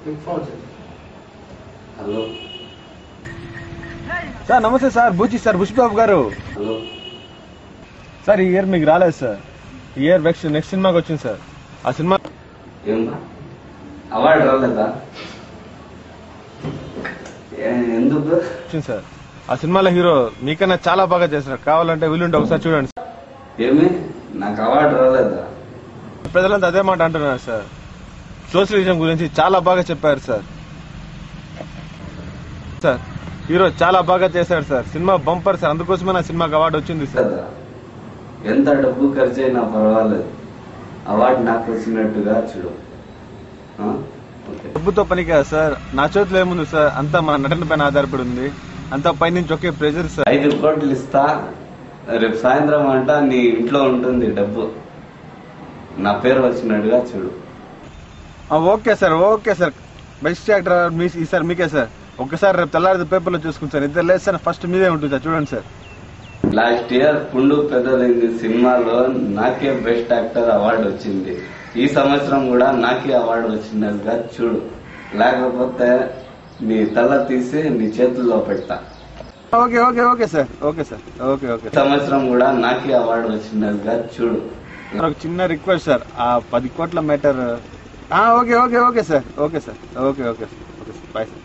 Hello sir నమస్తే sir బుచ్చి sir Buchibabu గారు. Hello sir ఈ ఇయర్ మీకు రాలేదు సార్. ఈ ఇయర్ నెక్స్ట్ సినిమాకి వచ్చింది సార్. ఆ సినిమా ఏమన్నా అవార్డు రాలేదా? ఎందుకు వచ్చింది సార్. ఆ సినిమాలో హీరో మీకన్నా చాలా బాగా చేస్తున్నారు. కావాలంటే వీలుంటే ఒకసారి చూడండి. ఏమి నాకు అవార్డు రాలేదా? ప్రజలంతా అదే మాట అంటున్నారు సార్. సోషలిజం గురించి చాలా బాగా చెప్పారు సార్. సార్ హీరో చాలా బాగా చేశాడు సార్. Cinema bumper sir. అందుకోసమే నా సినిమాకి అవార్డు వచ్చింది సార్. ఎంత డబ్బు ఖర్చు అయినా పర్వాలేదు, అవార్డు నాకు వచ్చినట్టుగా చూడు. డబ్బుతో పని కాదు సార్. నా చేతిలో ఏముంది సార్, అంతా మన నటన పైన ఆధారపడి ఉంది. అంతా పైనుంచి ఒకే ప్రెజర్ సార్. 5 కోట్లు ఇస్తా, రేపు సాయంత్రం అంట నీ ఇంట్లో ఉంటుంది డబ్బు. నా పేరు వచ్చినట్టుగా చూడు. Okay sir, okay sir. Best actor ఈసారి మీకే సార్. ఒక్కసారి రేపు తెల్లారి పేపర్లో చూసుకుని సార్. ఇద్దరు లేదు సార్, ఫస్ట్ మీదే ఉంటుంది సార్. చూడండి సార్. లాస్ట్ ఇయర్ పుండు పెద్దలైంది సినిమాలో నాకే బెస్ట్ యాక్టర్ అవార్డు వచ్చింది. ఈ సంవత్సరం కూడా నాకే అవార్డు వచ్చినట్టుగా చూడు, లేకపోతే నీ తల తీసి నీ చేతుల్లో పెడతా. Okay okay okay sir, okay sir, okay okay. సంవత్సరం కూడా నాకే అవార్డు వచ్చినట్టుగా చూడు. ఒక చిన్న రిక్వెస్ట్ సార్, ఆ 10 కోట్ల matter. Okay okay okay sir, okay sir, okay okay sir, okay sir, bye sir.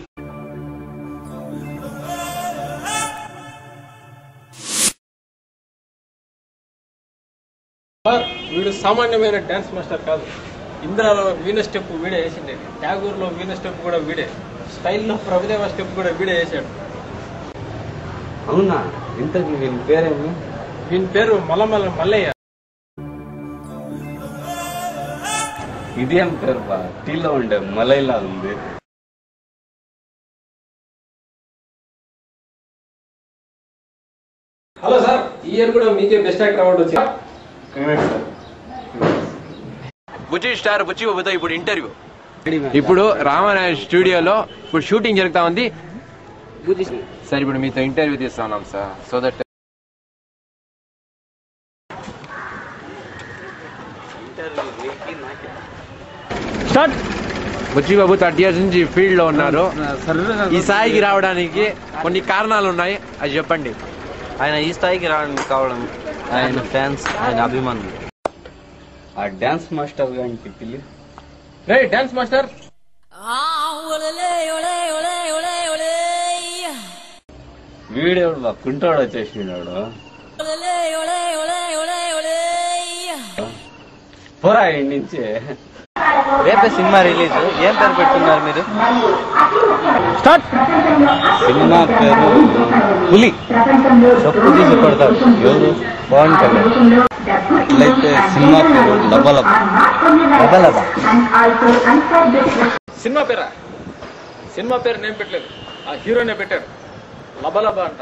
వీడు సామాన్యమైన డాన్స్ మాస్టర్ కాదు. ఇంద్రాలో వీణ స్టెప్ వీడే వేసిండే, ట్యాగూర్లో వీణ స్టెప్ కూడా వీడే, స్టైల్లో ప్రభుదేవ స్టెప్ కూడా వీడే వేసాడు. అవునా? ఇంతకు వీని పేరేమి? వీని పేరు మల్లయ్య. ఇదేం పేరు బా? టీలో ఉండే మలైలా ఉంది. హలో సార్, ఈ ఇయర్ కూడా మీకే బెస్ట్ యాక్టర్ అవార్డు వచ్చింది. బుచ్చి స్టార్ బుచ్చి బాబుతో ఇప్పుడు ఇంటర్వ్యూ. ఇప్పుడు రామారాయణ స్టూడియోలో ఇప్పుడు షూటింగ్ జరుగుతా ఉంది సార్. ఇప్పుడు మీతో ఇంటర్వ్యూ తీస్తా ఉన్నాం sir. So that start. Buchi Babu 30 years నుంచి ఫీల్డ్ లో ఉన్నారు. ఈ స్థాయికి రావడానికి కొన్ని కారణాలు ఉన్నాయి, అది చెప్పండి. ఆయన ఈ స్థాయికి రావడానికి కావడం ఆయన ఫ్యాన్స్, ఆయన అభిమానులు. ఆ డాన్స్ మాస్టర్ గారికి పిల్లి. రే డాన్స్ మాస్టర్. వీడేవాడు బా, కుంటోడు వచ్చేసినాడు. పోరా ఇంటి నుంచి. రేపే సినిమా రిలీజ్, ఏం పేరు పెట్టుకున్నారు మీరు? స్టార్ట్. సినిమా పేరు పులి. చెప్పు తీసి కొడతాడు ఎవరు? పవన్ కళ్యాణ్. అట్లయితే సినిమా పేరు లబలబ. సినిమా పేరా? సినిమా పేరు నేను పెట్టలేదు, ఆ హీరోనే పెట్టాడు. లబలబా అంట.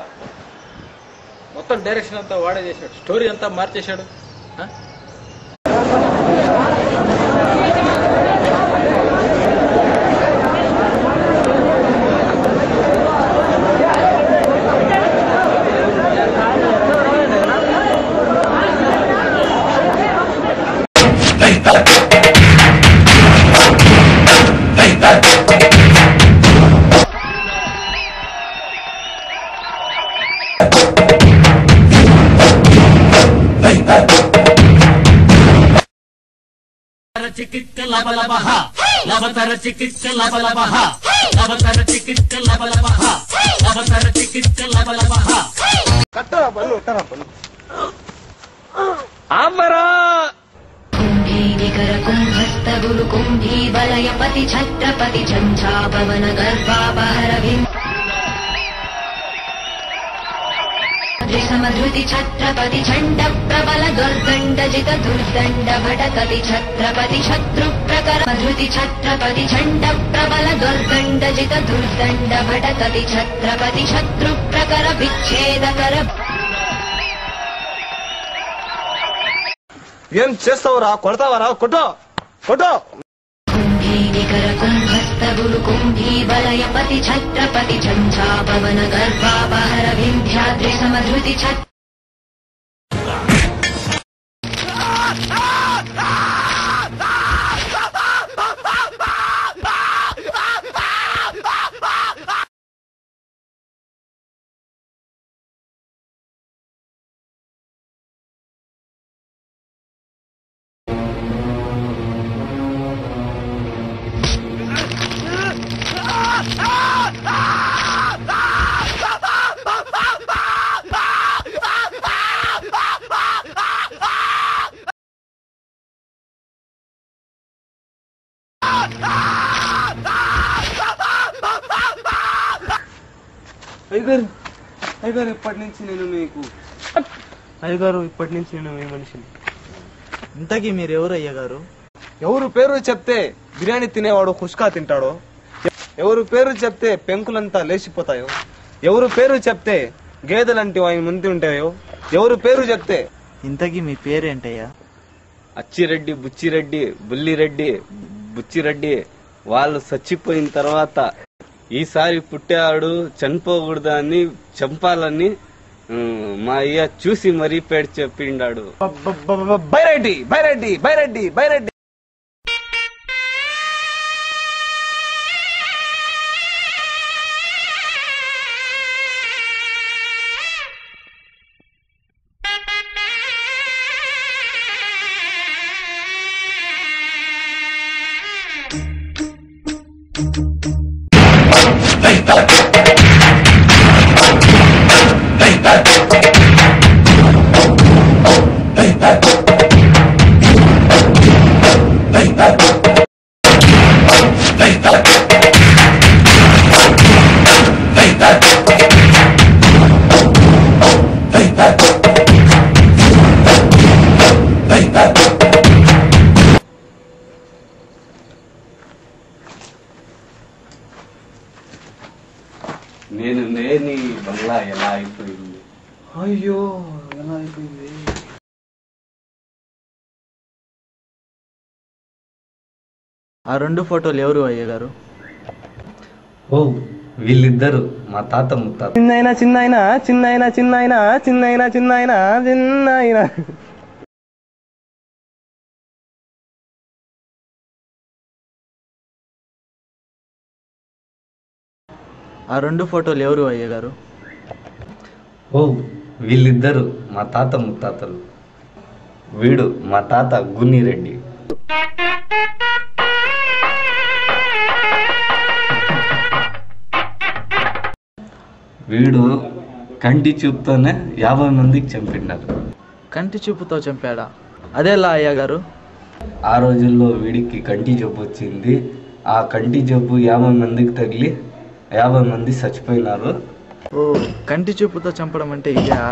మొత్తం డైరెక్షన్ అంతా వాడే చేశాడు, స్టోరీ అంతా మార్చేశాడు. చికిత్స లబలబహ లబతర చికిత్స లబలబహ లబతర చికిత్స లబలబహ లబతర చికిత్స లబలబహ. కట్టరా పళ్ళు, కట్టరా పళ్ళు. ఆమరా కుంభీ నికర కుంభస్థ గురు కుంభీ వలయపతి ఛత్రపతి ఝంఝాపవన గర్భాపహర समधृति छत्रपति झण्ड प्रबल दुर्दण्ड जित दुर्दण्ड भटकति छत्रपति शत्रु प्रकर मधृति छत्रपति झण्ड प्रबल दुर्दण्ड जित दुर्दण्ड भटकति छत्रपति शत्रु प्रकर विच्छेदकर. ఏం చేస్తావురా? కొడతావరా? కొట్టో కొట్టో. निकर कुम्भस्थ गुरु कुम्भी वलयपति छत्रपति झंझापवन गर्भापहर विन्ध्याद्रि समधृति छत्र అయ్యగారు ఇప్పటి నుంచి నేను మీకు మీ మనిషిని. ఇంతకీ మీరు ఎవరు అయ్యగారు? ఎవరు పేరు చెప్తే బిర్యానీ తినేవాడు ఖుష్కా తింటాడో, ఎవరు పేరు చెప్తే పెంకులంతా లేచిపోతాయో, ఎవరు పేరు చెప్తే గేదెలంటి ఆయన ముందు ఉంటాయో, ఎవరు పేరు చెప్తే. ఇంతకీ మీ పేరేంటయ్యా? అచ్చిరెడ్డి, బుచ్చిరెడ్డి, బుల్లిరెడ్డి, బుచ్చిరెడ్డి వాళ్ళు చచ్చిపోయిన తర్వాత ఈసారి పుట్టాడు చనిపోకూడదు అని చంపాలని మా అయ్య చూసి మరీ పేరు చెప్పిండాడు. బైరెడ్డి బైరెడ్డి బైరెడ్డి బైరెడ్డి. నేను లేని బంగ్లా ఎలా అయిపోయింది? అయ్యో ఎలా అయిపోయింది? ఆ 2 ఫోటోలు ఎవరు అయ్యగారు? ఓ వీళ్ళిద్దరు మా తాత ముత్తాత. చిన్నైనా చిన్నైనా చిన్నైనా చిన్నైనా చిన్నైనా చిన్నైనా చిన్నైనా. ఆ 2 ఫోటోలు ఎవరు అయ్యగారు? ఓ వీళ్ళిద్దరు మా తాత ముత్తాతలు. వీడు మా తాత గున్నిరెడ్డి. వీడు కంటి చూపుతోనే 50 మందికి చంపినారు. కంటి చూపుతో చంపాడా? అదేలా అయ్యగారు? ఆ రోజుల్లో వీడికి కంటి జబ్బు వచ్చింది. ఆ కంటి జబ్బు 50 మందికి తగిలి 50 మంది చచ్చిపోయినారు. ఓ కంటి చూపుతో చంపడం అంటే ఇదా?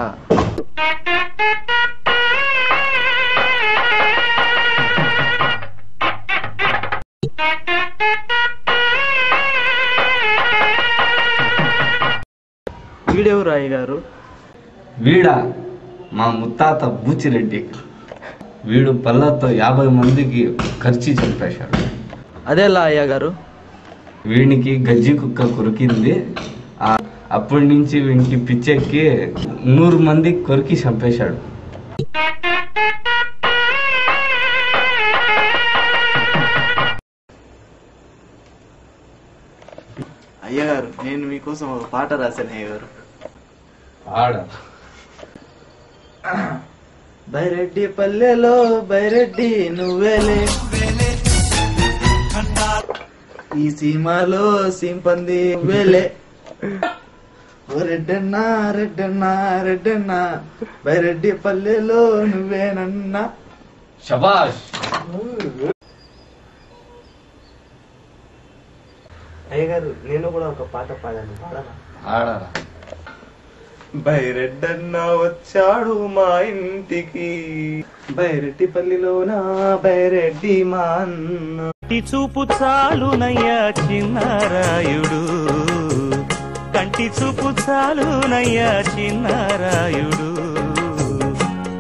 వీడెవరు అయ్యగారు? వీడా మా ముత్తాత బూచిరెడ్డి. వీడు పళ్ళతో 50 మందికి ఖర్చు చంపేశాడు. అదేలా అయ్యగారు? వీడికి గజ్జి కుక్క కొరికింది. అప్పటి నుంచి వీడికి పిచ్చెక్కి 100 మందికి కొరికి చంపేశాడు. అయ్యగారు నేను మీకోసం ఒక పాట రాశాను అయ్యగారు. ఆడ బైరెడ్డి పల్లెలో బైరెడ్డి నువ్వేలే, ఈ సీమలో సింపంది నువ్వేలే. ఓ రెడ్డన్నా రెడ్డన్నా రెడ్డన్నా బైరెడ్డి పల్లెలో నువ్వేనన్నా. శబాష్. అయ్యగారు నేను కూడా ఒక పాట పాడాను, పాడనా? ఆడరా. బైరెడ్డన్న వచ్చాడు మా ఇంటికి, బైరెడ్డిపల్లిలోన బైరెడ్డి మా అన్న. కంటి చూపు చాలునయ్యా చిన్నారాయుడు, కంటి చూపు చాలునయ్యా చిన్నారాయుడు,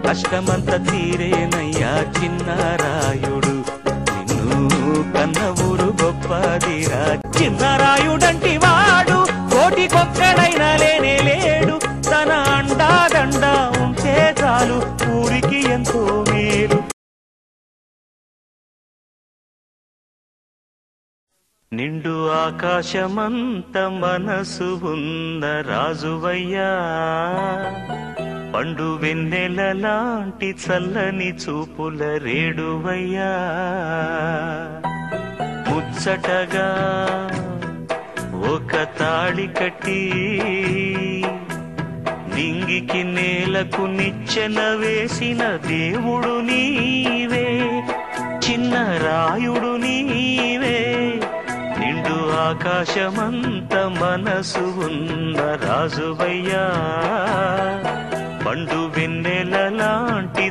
కష్టమంత తీరేనయ్యా చిన్నారాయుడు, నిన్ను కన్న ఊరు గొప్పదిరా. చిన్నారాయుడంటి వాడు కోటికొక్కడైనా లేనే లేడు, తన అండాదండ ఉంటే చాలు ఊరికి ఎంతో మేలు. నిండు ఆకాశమంత మనసు ఉన్న రాజువయ్యా, పండు వెన్నెల లాంటి చల్లని చూపుల రేడువయ్యా, ముచ్చటగా ఒక తాళి కట్టి నింగికి నేలకు నిచ్చెన వేసిన దేవుడు నీవే, చిన్న రాయుడు నీవే. నిండు ఆకాశమంత మనసు ఉన్న రాజువయ్యా పండు వెన్నెల లాంటి